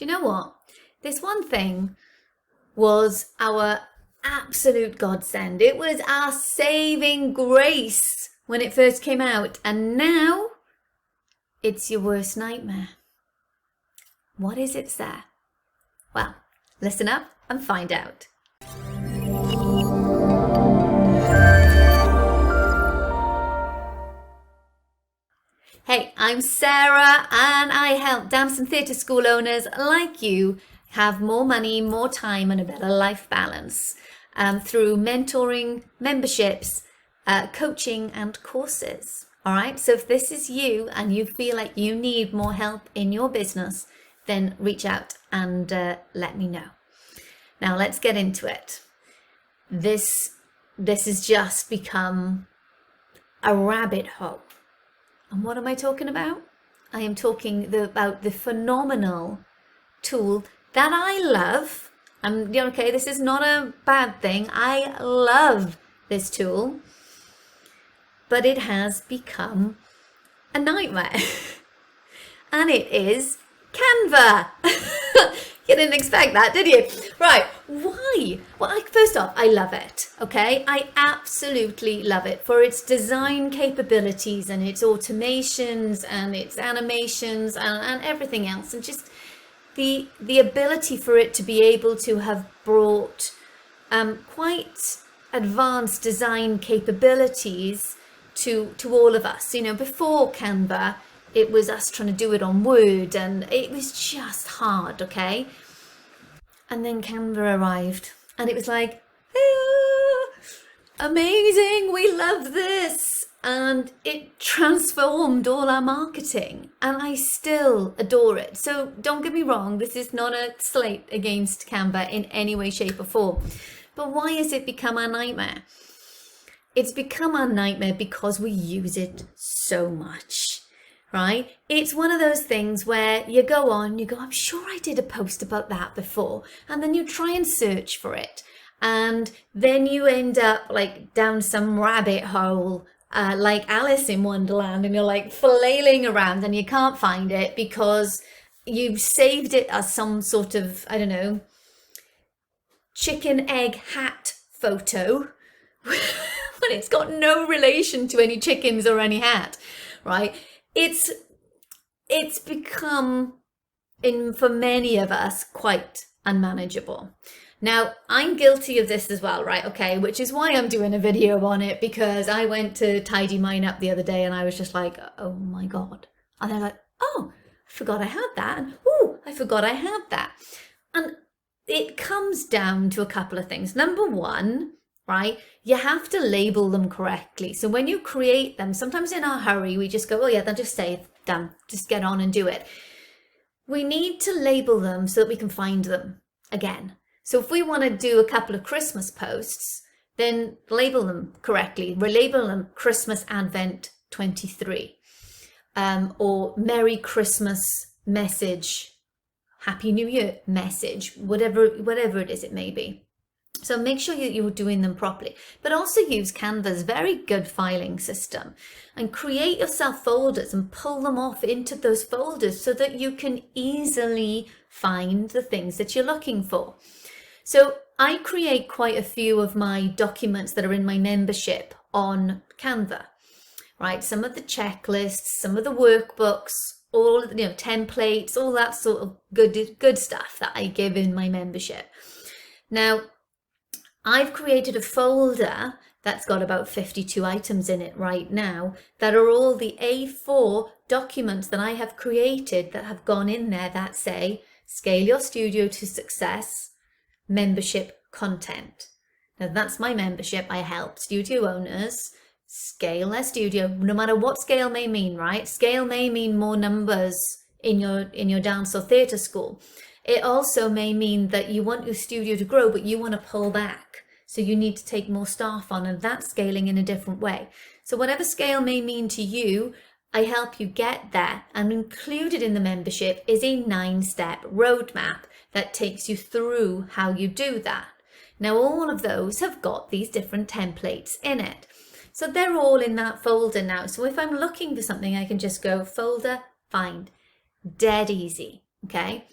Do you know what? This one thing was our absolute godsend. It was our saving grace when it first came out, and now it's your worst nightmare. What is it, Sarah? Well, listen up and find out. Hey, I'm Sarah and I help dance and theatre school owners like you have more money, more time and a better life balance through mentoring, memberships, coaching and courses. All right, so if this is you and you feel like you need more help in your business, then reach out and let me know. Now let's get into it. This has just become a rabbit hole. And what am I talking about? I am talking about the phenomenal tool that I love. Okay, this is not a bad thing. I love this tool, but it has become a nightmare. And it is Canva. You didn't expect that, did you? Right, why? Well, first off, I love it, okay? I absolutely love it for its design capabilities and its automations and its animations and everything else. And just the ability for it to be able to have brought quite advanced design capabilities to all of us. You know, before Canva, it was us trying to do it on Word and it was just hard, okay? And then Canva arrived and it was like, amazing, we love this. And it transformed all our marketing and I still adore it. So don't get me wrong, this is not a slate against Canva in any way, shape or form. But why has it become our nightmare? It's become our nightmare because we use it so much. Right? It's one of those things where you go on, you go, I'm sure I did a post about that before. And then you try and search for it. And then you end up like down some rabbit hole, like Alice in Wonderland. And you're like flailing around and you can't find it because you've saved it as some sort of, I don't know, chicken egg hat photo. But it's got no relation to any chickens or any hat, right? It's become, for many of us, quite unmanageable. Now, I'm guilty of this as well, right? Okay, which is why I'm doing a video on it, because I went to tidy mine up the other day and I was just like, oh my God. And they're like, oh, I forgot I had that. And oh, I forgot I had that. And it comes down to a couple of things. Number one, right? You have to label them correctly. So when you create them, sometimes in our hurry, we just go, oh yeah, they'll just say done, just get on and do it. We need to label them so that we can find them again. So if we want to do a couple of Christmas posts, then label them correctly. Relabel them Christmas Advent 23 or Merry Christmas message, Happy New Year message, whatever it is it may be. So make sure you're doing them properly, but also use Canva's very good filing system and create yourself folders and pull them off into those folders so that you can easily find the things that you're looking for. So I create quite a few of my documents that are in my membership on Canva, right? Some of the checklists, some of the workbooks, all, you know, templates, all that sort of good stuff that I give in my membership. Now, I've created a folder that's got about 52 items in it right now that are all the A4 documents that I have created that have gone in there that say, scale your studio to success, membership content. Now that's my membership. I help studio owners scale their studio, no matter what scale may mean, right? Scale may mean more numbers in your dance or theatre school. It also may mean that you want your studio to grow, but you want to pull back. So you need to take more staff on, and that's scaling in a different way. So whatever scale may mean to you, I help you get there. And included in the membership is a 9-step roadmap that takes you through how you do that. Now, all of those have got these different templates in it. So they're all in that folder now. So if I'm looking for something, I can just go folder, find, dead easy, okay?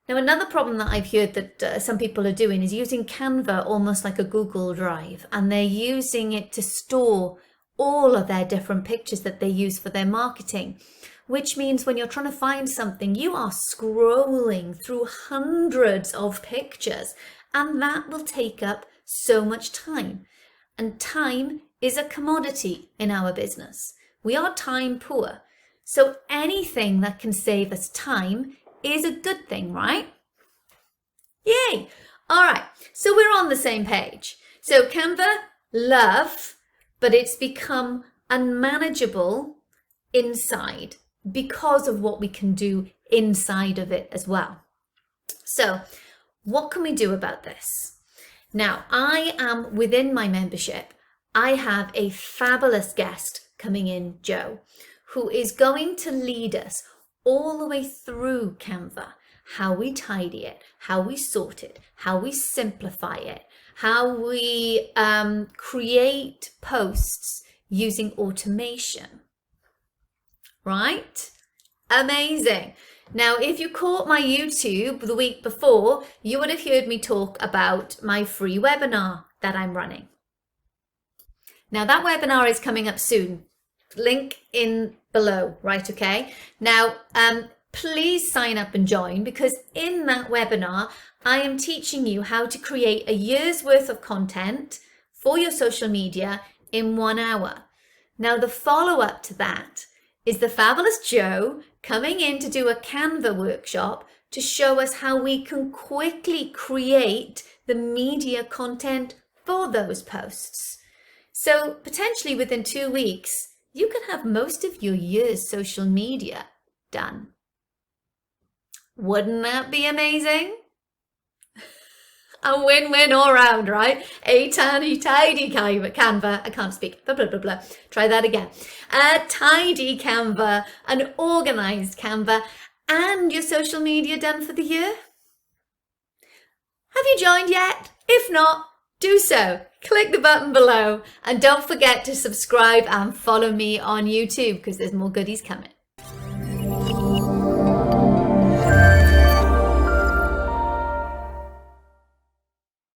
Now, another problem that I've heard that some people are doing is using Canva almost like a Google Drive, and they're using it to store all of their different pictures that they use for their marketing, which means when you're trying to find something, you are scrolling through hundreds of pictures, and that will take up so much time. And time is a commodity in our business. We are time poor. So anything that can save us time is a good thing, right? Yay! All right, so we're on the same page. So Canva, love, but it's become unmanageable inside because of what we can do inside of it as well. So what can we do about this? Now, I am within my membership. I have a fabulous guest coming in, Joe, who is going to lead us all the way through Canva, how we tidy it, how we sort it, how we simplify it, how we create posts using automation, right? Amazing. Now, if you caught my YouTube the week before, you would have heard me talk about my free webinar that I'm running. Now, that webinar is coming up soon. Link in below, right? Okay. Now, please sign up and join, because in that webinar, I am teaching you how to create a year's worth of content for your social media in 1 hour. Now, the follow-up to that is the fabulous Joe coming in to do a Canva workshop to show us how we can quickly create the media content for those posts. So potentially within 2 weeks, you can have most of your year's social media done. Wouldn't that be amazing? A win-win all round, right? A tidy Canva. I can't speak. Blah, blah, blah, blah. Try that again. A tidy Canva, an organized Canva, and your social media done for the year. Have you joined yet? If not, do so. Click the button below, and don't forget to subscribe and follow me on YouTube, because there's more goodies coming.